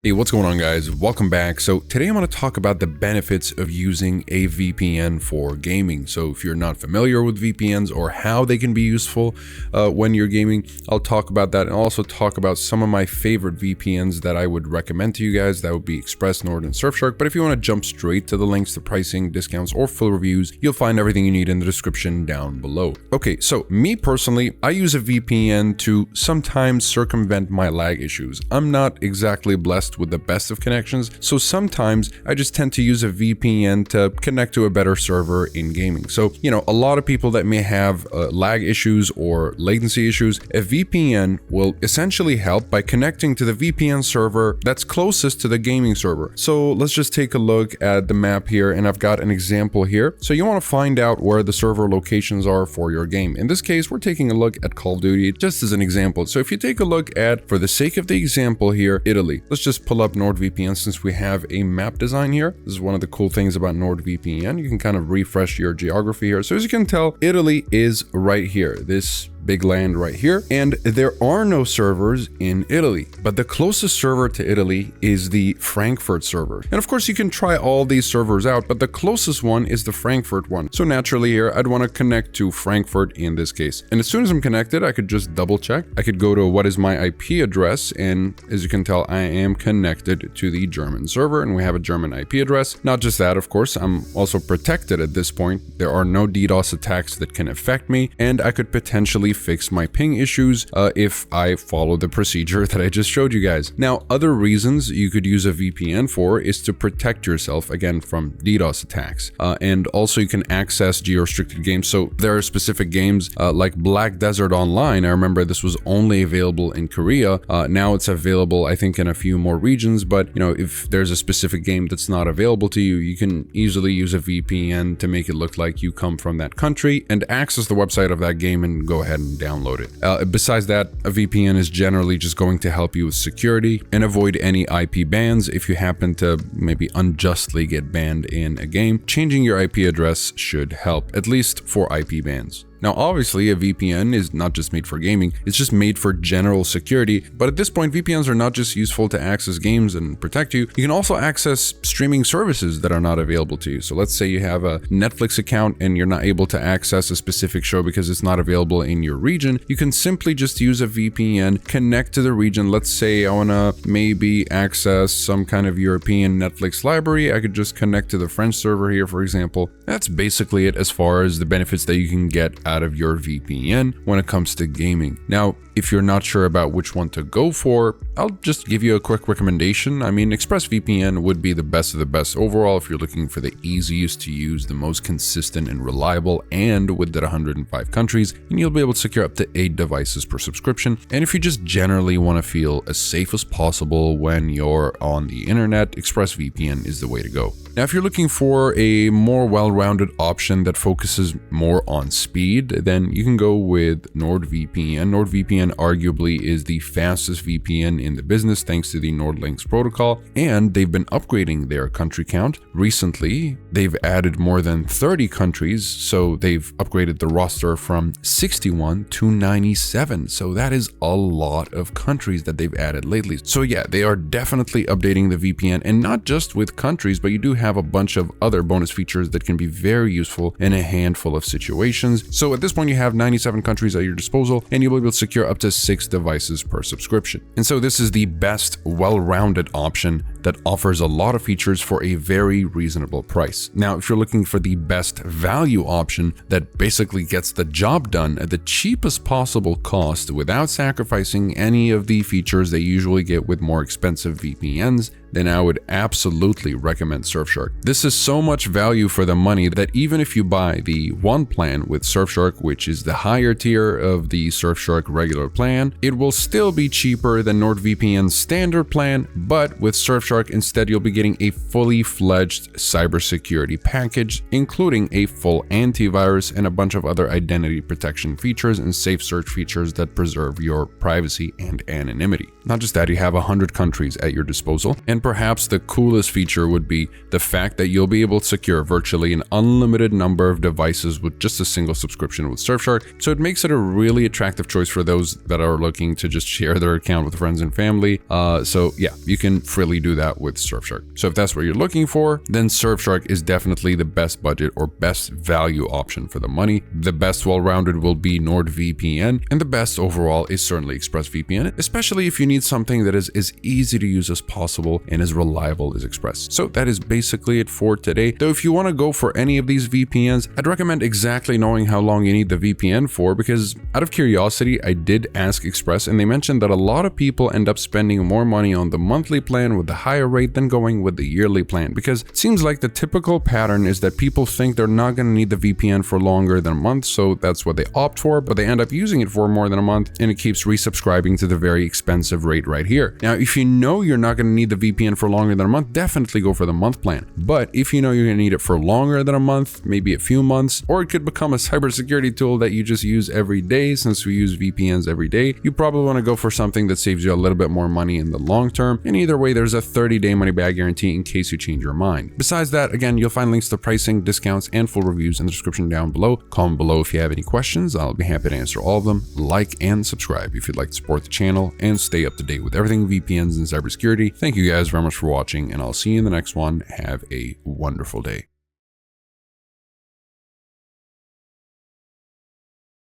Hey, what's going on, guys? Welcome back. So today I'm going to talk about the benefits of using a VPN for gaming. So if you're not familiar with VPNs or how they can be useful when you're gaming, I'll talk about that and also talk about some of my favorite VPNs that I would recommend to you guys. That would be Express, Nord, and Surfshark. But if you want to jump straight to the links to pricing, discounts, or full reviews, you'll find everything you need in the description down below. Okay, so me personally, I use a VPN to sometimes circumvent my lag issues. I'm not exactly blessed with the best of connections, so sometimes I just tend to use a VPN to connect to a better server in gaming. So, a lot of people that may have lag issues or latency issues, a VPN will essentially help by connecting to the VPN server that's closest to the gaming server. So let's just take a look at the map here, and I've got an example here. So you want to find out where the server locations are for your game. In this case, we're taking a look at Call of Duty just as an example. So if you take a look at, for the sake of the example here, Italy, let's just pull up NordVPN since we have a map design here. This is one of the cool things about NordVPN. You can kind of refresh your geography here. So as you can tell, Italy is right here. This big land right here, and there are no servers in Italy, but the closest server to Italy is the Frankfurt server. And of course you can try all these servers out, but the closest one is the Frankfurt one. So naturally here I'd want to connect to Frankfurt in this case, and as soon as I'm connected I could just double check. I could go to what is my IP address, and as you can tell I am connected to the German server, and we have a German IP address. Not just that, of course, I'm also protected at this point. There are no DDoS attacks that can affect me, and I could potentially fix my ping issues if I follow the procedure that I just showed you guys. Now, other reasons you could use a VPN for is to protect yourself, again, from DDoS attacks. And also you can access geo-restricted games. So there are specific games like Black Desert Online. I remember this was only available in Korea. Now it's available, I think, in a few more regions. But, if there's a specific game that's not available to you, you can easily use a VPN to make it look like you come from that country and access the website of that game and go ahead and download it. Besides that, a VPN is generally just going to help you with security and avoid any IP bans if you happen to maybe unjustly get banned in a game. Changing your IP address should help, at least for IP bans. Now, obviously, a VPN is not just made for gaming, it's just made for general security. But at this point, VPNs are not just useful to access games and protect you. You can also access streaming services that are not available to you. So let's say you have a Netflix account and you're not able to access a specific show because it's not available in your region. You can simply just use a VPN, connect to the region. Let's say I want to maybe access some kind of European Netflix library. I could just connect to the French server here, for example. That's basically it as far as the benefits that you can get out of your VPN when it comes to gaming. Now, if you're not sure about which one to go for, I'll just give you a quick recommendation. I mean, ExpressVPN would be the best of the best overall if you're looking for the easiest to use, the most consistent and reliable, and with that 105 countries, and you'll be able to secure up to 8 devices per subscription. And if you just generally want to feel as safe as possible when you're on the internet, ExpressVPN is the way to go. Now, if you're looking for a more well-rounded option that focuses more on speed, then you can go with NordVPN. NordVPN arguably is the fastest VPN in the business thanks to the NordLynx protocol, and they've been upgrading their country count. Recently, they've added more than 30 countries, so they've upgraded the roster from 61 to 97. So that is a lot of countries that they've added lately. So yeah, they are definitely updating the VPN, and not just with countries, but you do have a bunch of other bonus features that can be very useful in a handful of situations. So at this point, you have 97 countries at your disposal, and you'll be able to secure up to 6 devices per subscription. And so this is the best well-rounded option that offers a lot of features for a very reasonable price. Now, if you're looking for the best value option that basically gets the job done at the cheapest possible cost without sacrificing any of the features they usually get with more expensive VPNs, then I would absolutely recommend Surfshark. This is so much value for the money that even if you buy the one plan with Surfshark, which is the higher tier of the Surfshark regular plan, it will still be cheaper than NordVPN's standard plan, but with Surfshark Surfshark, instead you'll be getting a fully fledged cybersecurity package, including a full antivirus and a bunch of other identity protection features and safe search features that preserve your privacy and anonymity. Not just that, you have 100 countries at your disposal, and perhaps the coolest feature would be the fact that you'll be able to secure virtually an unlimited number of devices with just a single subscription with Surfshark. So it makes it a really attractive choice for those that are looking to just share their account with friends and family. So yeah, you can freely do that with Surfshark. So if that's what you're looking for, then Surfshark is definitely the best budget or best value option for the money. The best well-rounded will be NordVPN, and the best overall is certainly ExpressVPN, especially if you need something that is as easy to use as possible and as reliable as Express. So that is basically it for today. Though if you want to go for any of these VPNs, I'd recommend exactly knowing how long you need the VPN for, because out of curiosity, I did ask Express and they mentioned that a lot of people end up spending more money on the monthly plan with the higher rate than going with the yearly plan, because it seems like the typical pattern is that people think they're not going to need the VPN for longer than a month, so that's what they opt for, but they end up using it for more than a month and it keeps resubscribing to the very expensive rate right here. Now, if you know you're not going to need the VPN for longer than a month, definitely go for the month plan. But if you know you're going to need it for longer than a month, maybe a few months, or it could become a cybersecurity tool that you just use every day, since we use VPNs every day, you probably want to go for something that saves you a little bit more money in the long term. And either way, there's a 30-day money-back guarantee in case you change your mind. Besides that, again, you'll find links to pricing, discounts, and full reviews in the description down below. Comment below if you have any questions. I'll be happy to answer all of them. Like and subscribe if you'd like to support the channel and stay up to date with everything VPNs and cybersecurity. Thank you guys very much for watching, and I'll see you in the next one. Have a wonderful day.